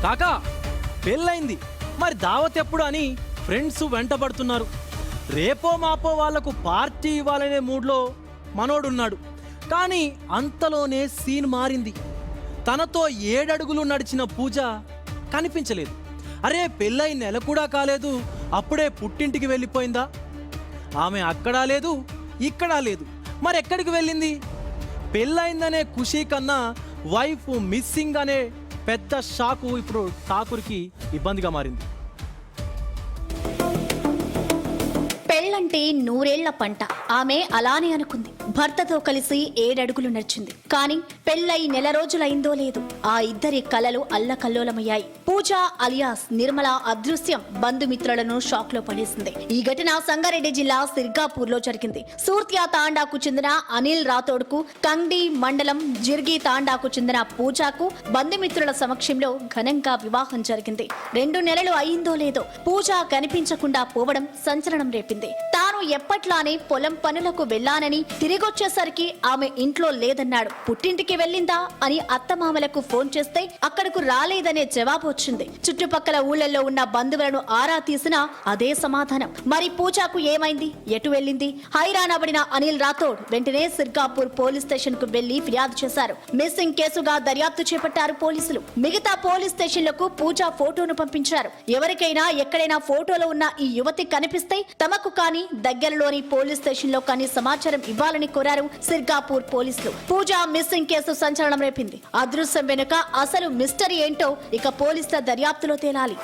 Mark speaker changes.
Speaker 1: కాకా పెళ్ళైంది, మరి దావత్ ఎప్పుడు అని ఫ్రెండ్స్ వెంటబడుతున్నారు. రేపో మాపో వాళ్లకు పార్టీ ఇవ్వాలనే మూడ్లో మనోడున్నాడు. కానీ అంతలోనే సీన్ మారింది. తనతో 7 అడుగులు నడిచిన పూజ కనిపించలేదు. అరే, పెళ్ళై నెల కూడా కాలేదు, అప్పుడే పుట్టింటికి వెళ్ళిపోయిందా? ఆమె అక్కడా లేదు, ఇక్కడా లేదు. మరి ఎక్కడికి వెళ్ళింది? పెళ్ళైందనే ఖుషీ కన్నా వైఫ్ మిస్సింగ్ అనే పెద్ద షాకు ఇప్పుడు ఠాకూర్కి ఇబ్బందిగా మారింది.
Speaker 2: పెళ్ళంటే 100 ఏళ్ల పంట. ఆమె అలానే అనుకుంది. భర్తతో కలిసి 7 అడుగులు నడిచింది. కానీ పెళ్ళై నెల రోజులైందో లేదు, ఆ ఇద్దరి కలలు అల్లకల్లోలమయ్యాయి. పూజ అలియాస్ నిర్మల అదృశ్యం బంధుమిత్రులను షాక్ లో పడేసింది. ఈ ఘటన సంగారెడ్డి జిల్లా సిర్గాపూర్ లో జరిగింది. సూర్త్యా తాండాకు చెందిన అనిల్ రాథోడ్ కు కంగ్డి మండలం జిర్గి తాండాకు చెందిన పూజకు బంధుమిత్రుల సమక్షంలో ఘనంగా వివాహం జరిగింది. 2 నెలలు అయిందో లేదో పూజ కనిపించకుండా పోవడం సంచలనం రేపింది. తాను ఎప్పట్లానే పొలం పనులకు వెళ్లానని, తిరిగొచ్చేసరికి ఆమె ఇంట్లో లేదన్నాడు. పుట్టింటికి వెళ్ళిందా అని అత్తమామలకు ఫోన్ చేస్తే అక్కడకు రాలేదనే జవాబు వచ్చింది. చుట్టుపక్కల ఊళ్ళల్లో ఉన్న బంధువులను ఆరా తీసినా అదే సమాధానం. మరి పూజకు ఏమైంది, ఎటు వెళ్ళింది? హైరాణపడిన అనిల్ రాథోడ్ వెంటనే సిర్గాపూర్ పోలీస్ స్టేషన్ కు వెళ్లి ఫిర్యాదు చేశారు. మిస్సింగ్ కేసుగా దర్యాప్తు చేపట్టారు పోలీసులు. మిగతా పోలీస్ స్టేషన్లకు పూజ ఫోటోను పంపించారు. ఎవరికైనా ఎక్కడైనా ఫోటోలో ఉన్న ఈ యువతి కనిపిస్తే తమకు కానీ దగ్గరలోని పోలీస్ స్టేషన్ లో కానీ సమాచారం ఇవ్వాలని కోరారు సిర్గాపూర్ పోలీసులు. పూజ మిస్సింగ్ కేసు సంచలనం రేపింది. అదృశ్యం వెనుక అసలు మిస్టరీ ఏంటో ఇక పోలీసుల దర్యాప్తులో తేలాలి.